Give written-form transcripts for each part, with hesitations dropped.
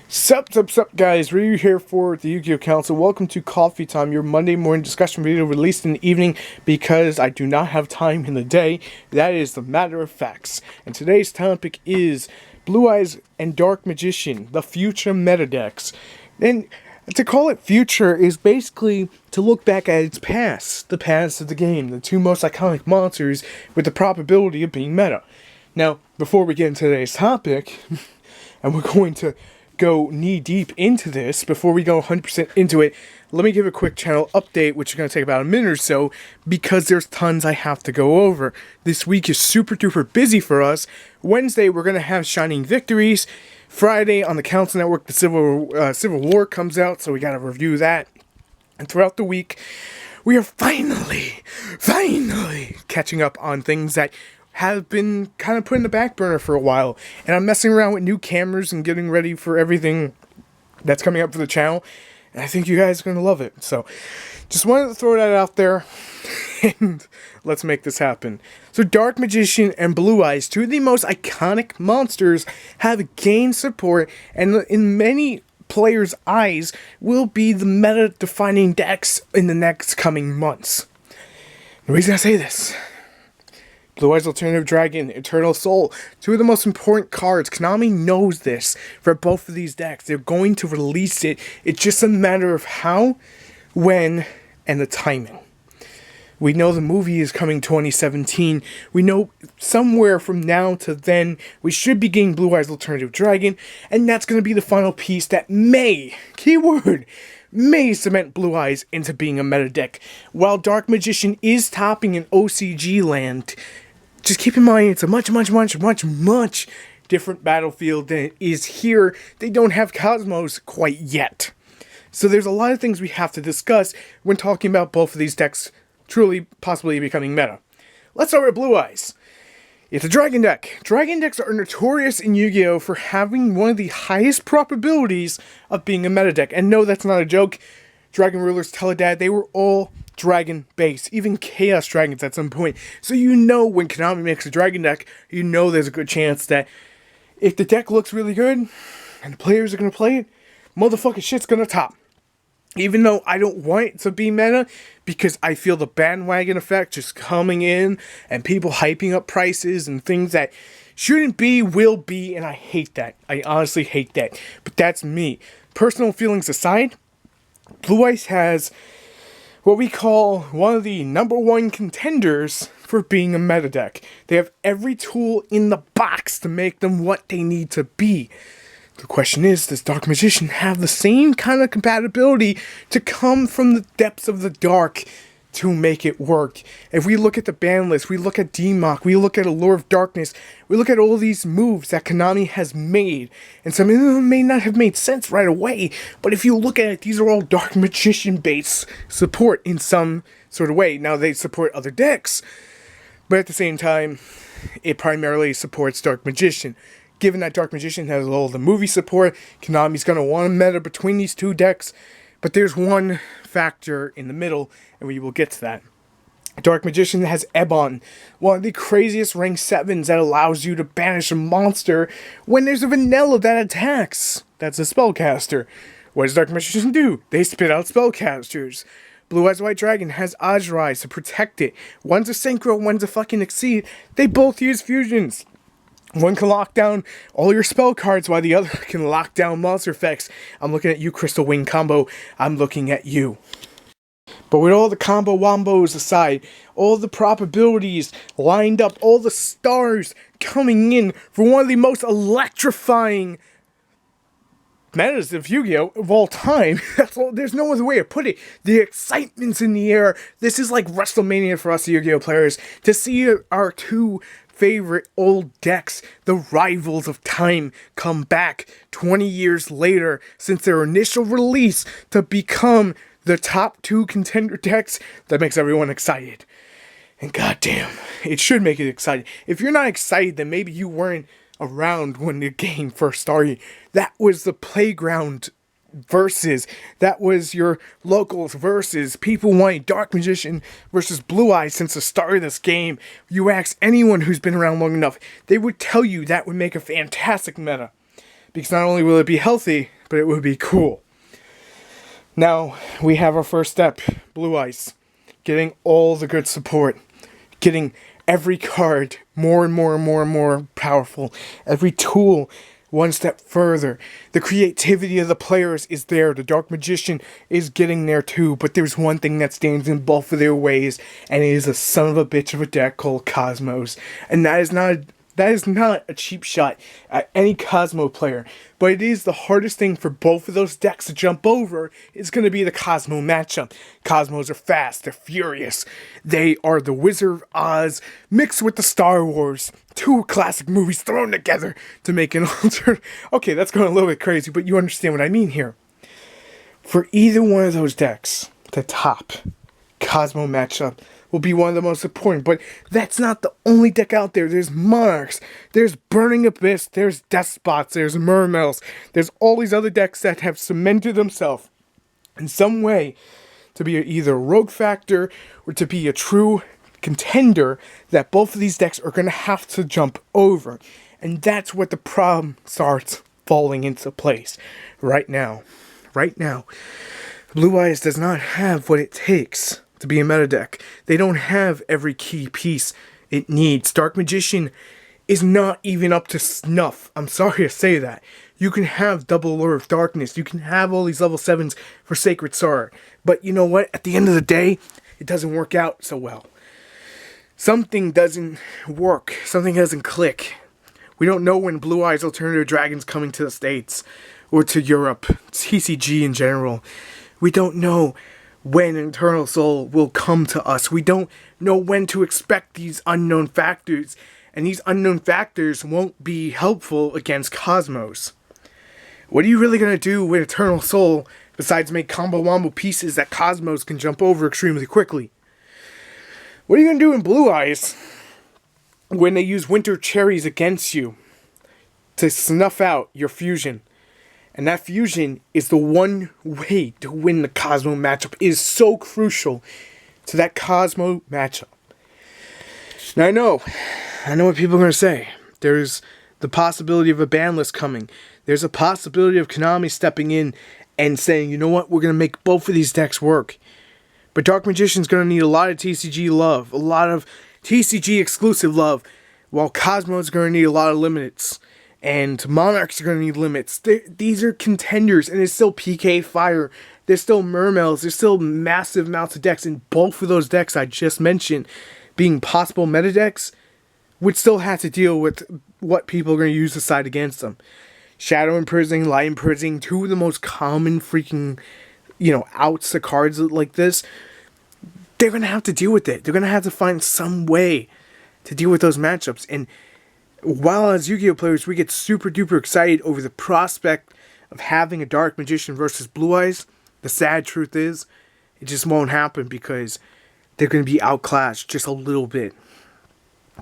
Sup, guys, Ryu here for the Yugioh Council. Welcome to Coffee Time, your Monday morning discussion video released in the evening because I do not have time in the day. That is the matter of facts. And today's topic is Blue Eyes and Dark Magician, the future meta decks. And to call it future is basically to look back at its past, the past of the game, the two most iconic monsters with the probability of being meta. Now, before we get into today's topic, and we're going to go knee-deep into this, before we go 100% into it, let me give a quick channel update, which is going to take about a minute or so, because there's tons I have to go over. This week is super duper busy for us. Wednesday, we're going to have Shining Victories. Friday, on the Council Network, the Civil War comes out, so we got to review that. And throughout the week, we are finally catching up on things that have been kind of put in the back burner for a while, and I'm messing around with new cameras and getting ready for everything that's coming up for the channel, and I think you guys are going to love it. So just wanted to throw that out there and let's make this happen. So Dark Magician and Blue Eyes, two of the most iconic monsters, have gained support, and in many players' eyes will be the meta defining decks in the next coming months. The reason I say this: Blue Eyes Alternative Dragon, Eternal Soul, two of the most important cards. Konami knows this for both of these decks. They're going to release it. It's just a matter of how, when, and the timing. We know the movie is coming 2017. We know somewhere from now to then, we should be getting Blue Eyes Alternative Dragon, and that's going to be the final piece that may, keyword, may cement Blue Eyes into being a meta deck. While Dark Magician is topping in OCG land, just keep in mind it's a much different battlefield than it is here. They don't have Cosmos quite yet. So there's a lot of things we have to discuss when talking about both of these decks truly possibly becoming meta. Let's start with Blue Eyes. It's a Dragon deck. Dragon decks are notorious in Yu-Gi-Oh! For having one of the highest probabilities of being a meta deck. And no, that's not a joke. Dragon Rulers, Teledad, they were all Dragon based. Even Chaos Dragons at some point. So you know when Konami makes a Dragon deck, you know there's a good chance that if the deck looks really good, and the players are going to play it, motherfucking shit's going to top. Even though I don't want it to be meta, because I feel the bandwagon effect just coming in, and people hyping up prices and things that shouldn't be, will be, and I hate that. I honestly hate that. But that's me. Personal feelings aside, Blue Eyes has what we call one of the #1 contenders for being a meta deck. They have every tool in the box to make them what they need to be. The question is, does Dark Magician have the same kind of compatibility to come from the depths of the dark to make it work? If we look at the ban list, we look at DMOC, we look at Allure of Darkness, we look at all these moves that Konami has made, and some of them may not have made sense right away, but if you look at it, these are all Dark Magician-based support in some sort of way. Now, they support other decks, but at the same time, it primarily supports Dark Magician. Given that Dark Magician has all the movie support, Konami's going to want a meta between these two decks. But there's one factor in the middle, and we will get to that. Dark Magician has Ebon, one of the craziest rank 7s that allows you to banish a monster when there's a vanilla that attacks. That's a spellcaster. What does Dark Magician do? They spit out spellcasters. Blue Eyes White Dragon has Ajrai to protect it. One's a Synchro, one's a fucking Exceed. They both use fusions. One can lock down all your spell cards while the other can lock down monster effects. I'm looking at you, Crystal Wing combo. I'm looking at you. But with all the combo wombos aside, all the probabilities lined up, all the stars coming in for one of the most electrifying metas of Yu-Gi-Oh! Of all time. There's no other way to put it. The excitement's in the air. This is like WrestleMania for us Yu-Gi-Oh! Players. To see our two favorite old decks, the rivals of time, come back 20 years later since their initial release to become the top 2 contender decks, that makes everyone excited. And goddamn, it should make it exciting. If you're not excited, then maybe you weren't around when the game first started. That was the playground versus, that was your locals versus. People wanting Dark Magician versus Blue Eyes since the start of this game. You ask anyone who's been around long enough, they would tell you that would make a fantastic meta. Because not only will it be healthy, but it would be cool. Now, we have our first step, Blue Eyes. Getting all the good support. Getting every card more and more and more and more powerful. Every tool one step further. The creativity of the players is there. The Dark Magician is getting there too. But there's one thing that stands in both of their ways, and it is a son of a bitch of a deck called Cosmos. And that is not a cheap shot at any Cosmo player, but it is the hardest thing for both of those decks to jump over. It's going to be the Cosmo matchup. Cosmos are fast, they're furious. They are the Wizard of Oz mixed with the Star Wars. Two classic movies thrown together to make an alternate. Okay, that's going a little bit crazy, but you understand what I mean here. For either one of those decks, the top Cosmo matchup will be one of the most important, but that's not the only deck out there. There's Monarchs, there's Burning Abyss, there's Despots, there's Mermails, there's all these other decks that have cemented themselves in some way to be either a rogue factor or to be a true contender that both of these decks are going to have to jump over. And that's what the problem starts falling into place right now. Right now, Blue Eyes does not have what it takes to be a meta deck. They don't have every key piece it needs. Dark Magician is not even up to snuff. I'm sorry to say that. You can have Double Lure of Darkness. You can have all these level 7s for Sacred Sorrow. But you know what? At the end of the day, it doesn't work out so well. Something doesn't work. Something doesn't click. We don't know when Blue Eyes Alternative Dragon's coming to the States or to Europe, TCG in general. We don't know when Eternal Soul will come to us. We don't know when to expect these unknown factors, and these unknown factors won't be helpful against Cosmos. What are you really going to do with Eternal Soul besides make combo wombo pieces that Cosmos can jump over extremely quickly? What are you going to do in Blue Eyes when they use Winter Cherries against you to snuff out your fusion? And that fusion is the one way to win the Cosmo matchup. It is so crucial to that Cosmo matchup. Now I know what people are going to say. There's the possibility of a ban list coming. There's a possibility of Konami stepping in and saying, you know what, we're going to make both of these decks work. But Dark Magician's going to need a lot of TCG love, a lot of TCG exclusive love, while Cosmo's going to need a lot of limits. And Monarchs are going to need limits. These are contenders, and it's still PK Fire. There's still Mermails. There's still massive amounts of decks, and both of those decks I just mentioned being possible meta decks would still have to deal with what people are going to use to side against them. Shadow Imprisoning, Light Imprisoning, two of the most common freaking, outs to cards like this. They're going to have to deal with it. They're going to have to find some way to deal with those matchups. And while as Yu-Gi-Oh players, we get super duper excited over the prospect of having a Dark Magician versus Blue Eyes, the sad truth is, it just won't happen because they're going to be outclassed just a little bit.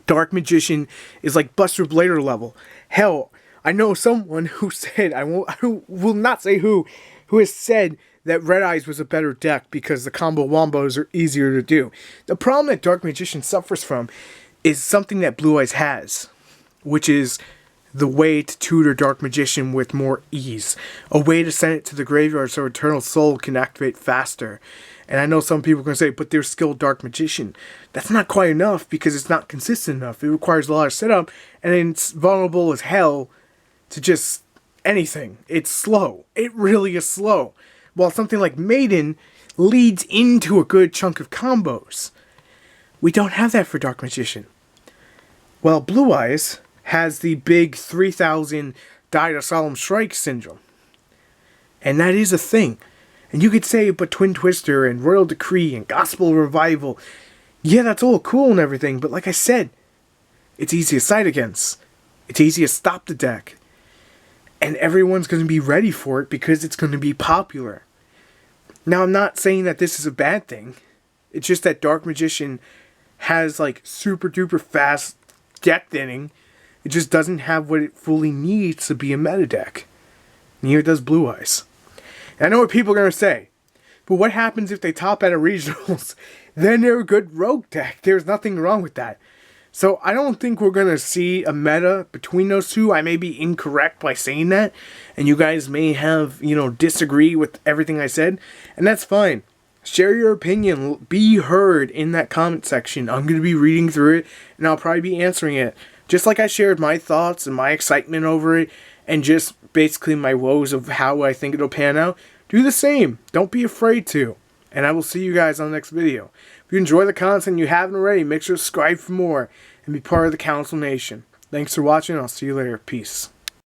Dark Magician is like Buster Blader level. Hell, I know someone who said, I will not say who has said that Red Eyes was a better deck because the combo wombos are easier to do. The problem that Dark Magician suffers from is something that Blue Eyes has, which is the way to tutor Dark Magician with more ease. A way to send it to the graveyard so Eternal Soul can activate faster. And I know some people are going to say, but they're skilled Dark Magician. That's not quite enough because it's not consistent enough. It requires a lot of setup, and it's vulnerable as hell to just anything. It's slow. It really is slow. While something like Maiden leads into a good chunk of combos. We don't have that for Dark Magician. Well, Blue Eyes has the big 3,000 Die to Solemn Strike syndrome. And that is a thing. And you could say, but Twin Twister and Royal Decree and Gospel Revival, yeah, that's all cool and everything, but like I said, it's easy to side against. It's easy to stop the deck. And everyone's going to be ready for it because it's going to be popular. Now, I'm not saying that this is a bad thing. It's just that Dark Magician has like super duper fast deck thinning. It just doesn't have what it fully needs to be a meta deck. Neither does Blue Eyes. And I know what people are going to say. But what happens if they top out of regionals? Then they're a good rogue deck. There's nothing wrong with that. So I don't think we're going to see a meta between those two. I may be incorrect by saying that, and you guys may have, disagree with everything I said, and that's fine. Share your opinion. Be heard in that comment section. I'm going to be reading through it, and I'll probably be answering it. Just like I shared my thoughts and my excitement over it, and just basically my woes of how I think it'll pan out, do the same. Don't be afraid to. And I will see you guys on the next video. If you enjoy the content and you haven't already, make sure to subscribe for more and be part of the Council Nation. Thanks for watching. I'll see you later. Peace.